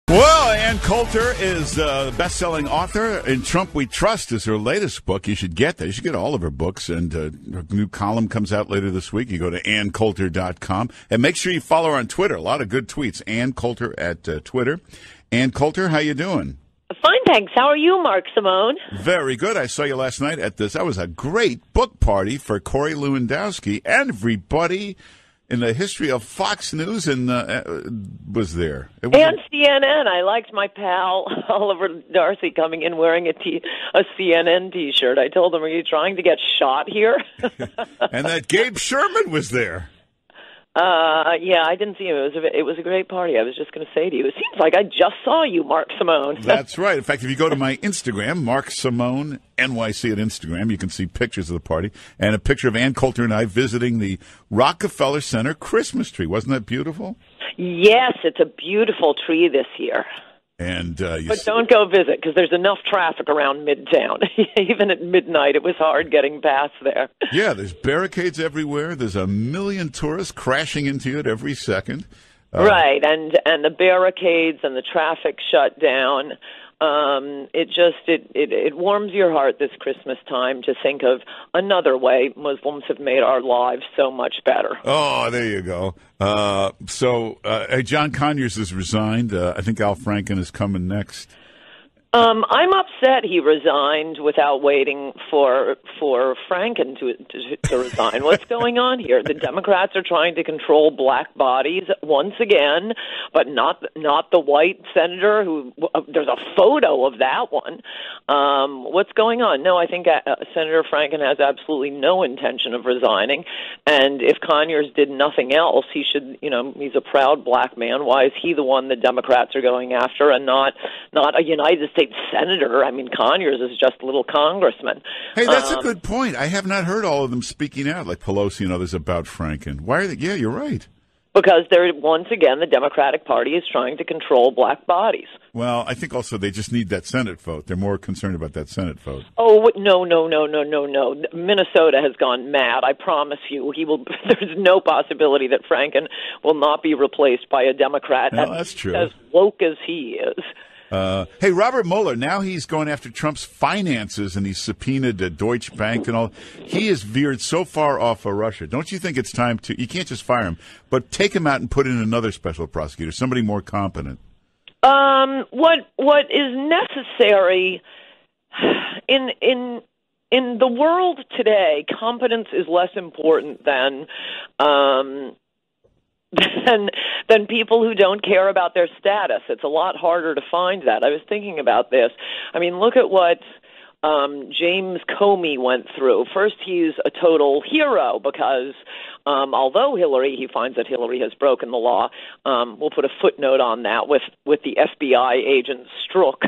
Well, Ann Coulter is the best-selling author. In Trump We Trust is her latest book. You should get that. You should get all of her books. And her new column comes out later this week. You go to AnnCoulter.com. And make sure you follow her on Twitter. A lot of good tweets. Ann Coulter at Twitter. Ann Coulter, how you doing? Fine, thanks. How are you, Mark Simone? Very good. I saw you last night at this. That was a great book party for Corey Lewandowski. Everybody in the history of Fox News and was there. And CNN. I liked my pal Oliver Darcy coming in wearing a CNN T-shirt. I told him, "Are you trying to get shot here?" And that Gabe Sherman was there. Yeah, I didn't see him. It was a great party. I was just going to say to you, it seems like I just saw you, Mark Simone. That's right. In fact, if you go to my Instagram, Mark Simone NYC at Instagram, you can see pictures of the party and a picture of Ann Coulter and I visiting the Rockefeller Center Christmas tree. Wasn't that beautiful? Yes, it's a beautiful tree this year. And but don't go visit because there's enough traffic around Midtown. Even at midnight, it was hard getting past there. Yeah, there's barricades everywhere. There's a million tourists crashing into it every second. Right, and the barricades and the traffic shut down. It warms your heart this Christmas time to think of another way Muslims have made our lives so much better. Oh, there you go. John Conyers has resigned. I think Al Franken is coming next. I'm upset he resigned without waiting for Franken to resign. What's going on here? The Democrats are trying to control black bodies once again, but not the white senator who there's a photo of that one. What's going on? No, I think Senator Franken has absolutely no intention of resigning. And if Conyers did nothing else, he should, he's a proud black man. Why is he the one the Democrats are going after and not a United States senator? I mean, Conyers is just a little congressman. Hey, that's a good point. I have not heard all of them speaking out, like Pelosi and others, about Franken. Why are they? Yeah, you're right. Because once again, the Democratic Party is trying to control black bodies. Well, I think also they just need that Senate vote. They're more concerned about that Senate vote. Oh, no. Minnesota has gone mad. I promise you. There's no possibility that Franken will not be replaced by a Democrat. No, that's true. As woke as he is. Hey, Robert Mueller, now he's going after Trump's finances and he's subpoenaed Deutsche Bank and all. He has veered so far off of Russia. Don't you think it's time you can't just fire him, but take him out and put in another special prosecutor, somebody more competent? What is necessary in the world today, competence is less important than people who don't care about their status. It's a lot harder to find that. I was thinking about this. I mean, look at what James Comey went through. First, he's a total hero because although he finds that Hillary has broken the law. We'll put a footnote on that with the FBI agent Strzok.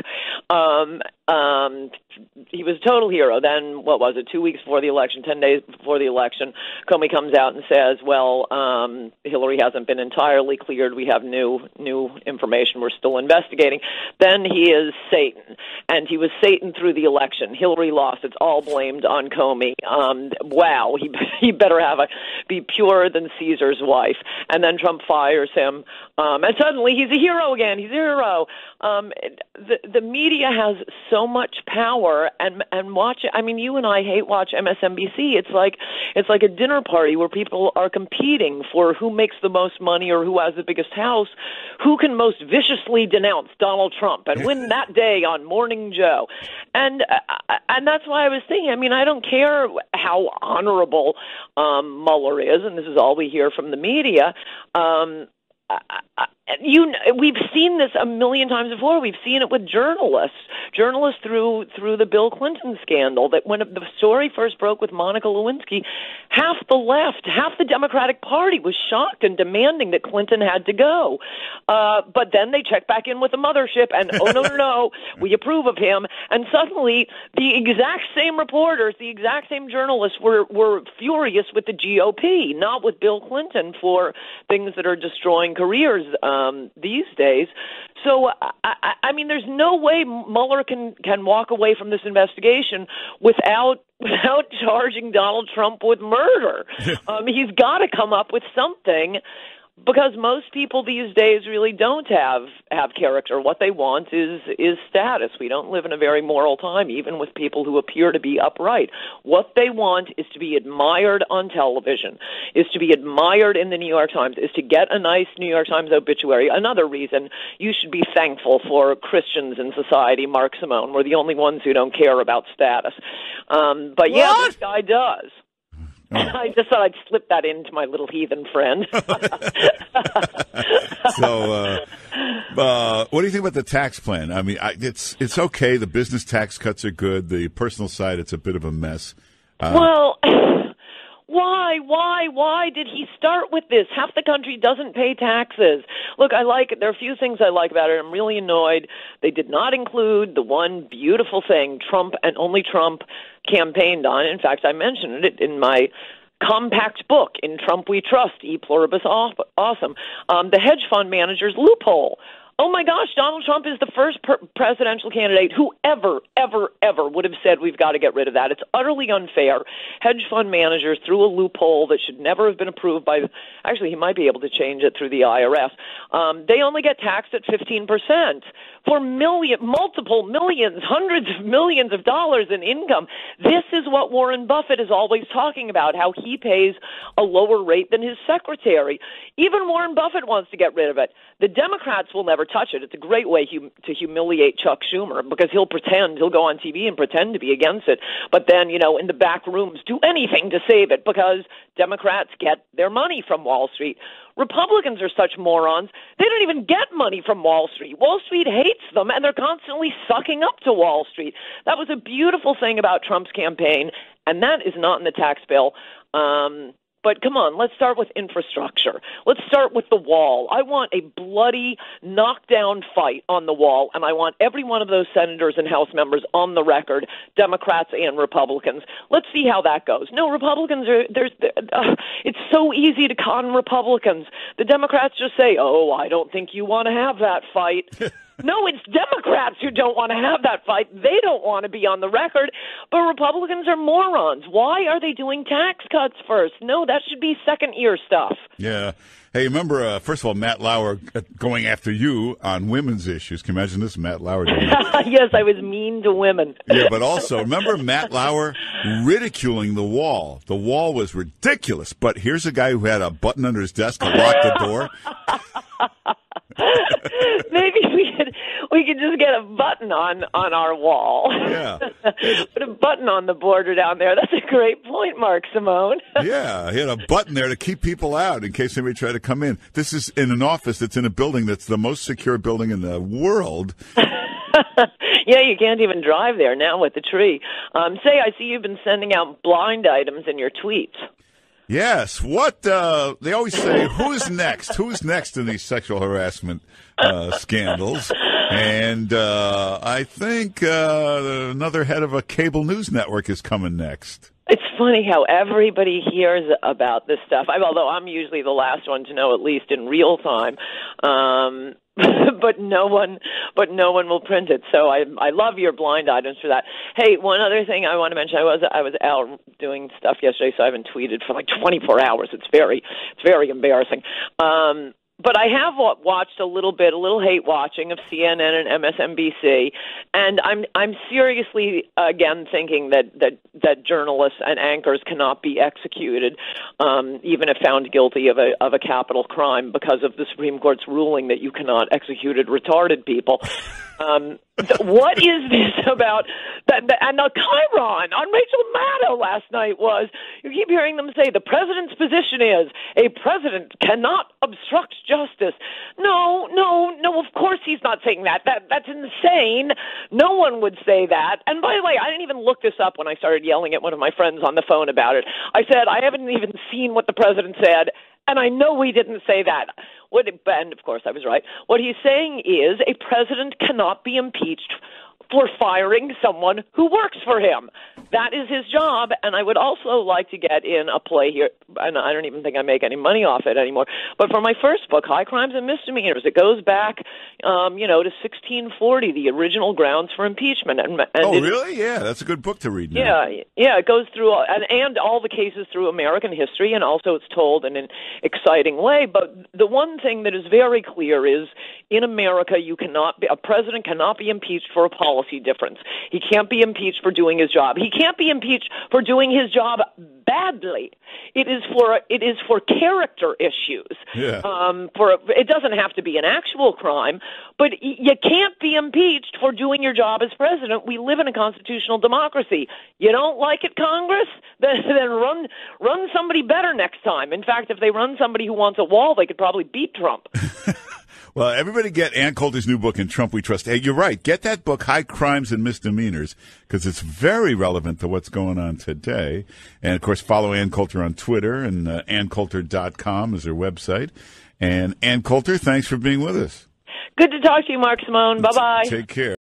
He was a total hero. Then, 2 weeks before the election, 10 days before the election, Comey comes out and says, well, Hillary hasn't been entirely cleared. We have new information. We're still investigating. Then he is Satan. And he was Satan through the election. Hillary lost. It's all blamed on Comey. Wow, he better be purer than Caesar's wife. And then Trump fires him. And suddenly he's a hero again. He's a hero. The media has so much power and watch it. I mean, you and I watch MSNBC. It's like a dinner party where people are competing for who makes the most money or who has the biggest house, who can most viciously denounce Donald Trump and win that day on Morning Joe. And that's why I was thinking, I mean, I don't care how honorable Mueller is, and this is all we hear from the media. We've seen this a million times before. We've seen it with journalists through the Bill Clinton scandal. That when the story first broke with Monica Lewinsky, half the left, half the Democratic Party was shocked and demanding that Clinton had to go. But then they checked back in with the mothership, and no, we approve of him. And suddenly, the exact same reporters, the exact same journalists were furious with the GOP, not with Bill Clinton for things that are destroying careers these days. So, I mean, there's no way Mueller can walk away from this investigation without charging Donald Trump with murder. He's got to come up with something. Because most people these days really don't have character. What they want is status. We don't live in a very moral time, even with people who appear to be upright. What they want is to be admired on television, is to be admired in the New York Times, is to get a nice New York Times obituary. Another reason you should be thankful for Christians in society, Mark Simone. We're the only ones who don't care about status. But yeah, this guy does. Oh. I just thought I'd slip that into my little heathen friend. So, what do you think about the tax plan? I mean, it's okay. The business tax cuts are good. The personal side, it's a bit of a mess. Well, why did he start with this? Half the country doesn't pay taxes. Look, I like it. There are a few things I like about it. I'm really annoyed they did not include the one beautiful thing Trump and only Trump campaigned on. In fact, I mentioned it in my compact book, In Trump We Trust, E Pluribus Awesome, the hedge fund manager's loophole. Oh, my gosh, Donald Trump is the first presidential candidate who ever would have said we've got to get rid of that. It's utterly unfair. Hedge fund managers through a loophole that should never have been approved by – actually, he might be able to change it through the IRS. They only get taxed at 15% for multiple millions, hundreds of millions of dollars in income. This is what Warren Buffett is always talking about, how he pays a lower rate than his secretary. Even Warren Buffett wants to get rid of it. The Democrats will never touch it. It's a great way to humiliate Chuck Schumer because he'll go on TV and pretend to be against it, but then, in the back rooms do anything to save it because Democrats get their money from Wall Street. Republicans are such morons. They don't even get money from Wall Street. Wall Street hates them, and they're constantly sucking up to Wall Street. That was a beautiful thing about Trump's campaign, and that is not in the tax bill. But come on, let's start with infrastructure. Let's start with the wall. I want a bloody knockdown fight on the wall, and I want every one of those senators and House members on the record, Democrats and Republicans. Let's see how that goes. No, Republicans it's so easy to con Republicans. The Democrats just say, oh, I don't think you want to have that fight. No, it's Democrats who don't want to have that fight. They don't want to be on the record, but Republicans are morons. Why are they doing tax cuts first? No, that should be second-year stuff. Yeah. Hey, remember, first of all, Matt Lauer going after you on women's issues. Can you imagine this, Matt Lauer doing that? Yes, I was mean to women. Yeah, but also, remember Matt Lauer ridiculing the wall. The wall was ridiculous, but here's a guy who had a button under his desk to lock the door. Maybe we could just get a button on our wall. Yeah. Put a button on the border down there. That's a great point, Mark Simone. Yeah, he had a button there to keep people out in case anybody tried to come in. This is in an office that's in a building that's the most secure building in the world. Yeah, you can't even drive there now with the tree. I see you've been sending out blind items in your tweets. Yes. What they always say, who's next? Who's next in these sexual harassment scandals? And I think another head of a cable news network is coming next. It's funny how everybody hears about this stuff. Although I'm usually the last one to know, at least in real time. But no one will print it. So I love your blind items for that. Hey, one other thing I want to mention. I was out doing stuff yesterday, so I haven't tweeted for like 24 hours. It's very embarrassing. But I have watched a little hate watching of CNN and MSNBC, and I'm seriously again thinking that journalists and anchors cannot be executed, even if found guilty of a capital crime because of the Supreme Court's ruling that you cannot execute retarded people. What is this about? And the Chiron on Rachel Maddow last night was, you keep hearing them say the president's position is a president cannot obstruct justice. No, of course he's not saying that. That's insane. No one would say that. And by the way, I didn't even look this up when I started yelling at one of my friends on the phone about it. I said, I haven't even seen what the president said, and I know he didn't say that. And of course I was right. What he's saying is a president cannot be impeached for firing someone who works for him. That is his job, and I would also like to get in a play here, and I don't even think I make any money off it anymore, but for my first book, High Crimes and Misdemeanors, it goes back, to 1640, the original grounds for impeachment. And really? Yeah, that's a good book to read now. Yeah, it goes through, and all the cases through American history, and also it's told in an exciting way, but the one thing that is very clear is, in America, a president cannot be impeached for a policy difference. He can't be impeached for doing his job. He can't be impeached for doing his job badly. It is for character issues. Yeah. It doesn't have to be an actual crime, but you can't be impeached for doing your job as president. We live in a constitutional democracy. You don't like it, Congress? Then run somebody better next time. In fact, if they run somebody who wants a wall, they could probably beat Trump. Well, everybody get Ann Coulter's new book, In Trump We Trust. Hey, you're right. Get that book, High Crimes and Misdemeanors, because it's very relevant to what's going on today. And, of course, follow Ann Coulter on Twitter, and AnnCoulter.com is her website. And Ann Coulter, thanks for being with us. Good to talk to you, Mark Simone. Bye-bye. Take care.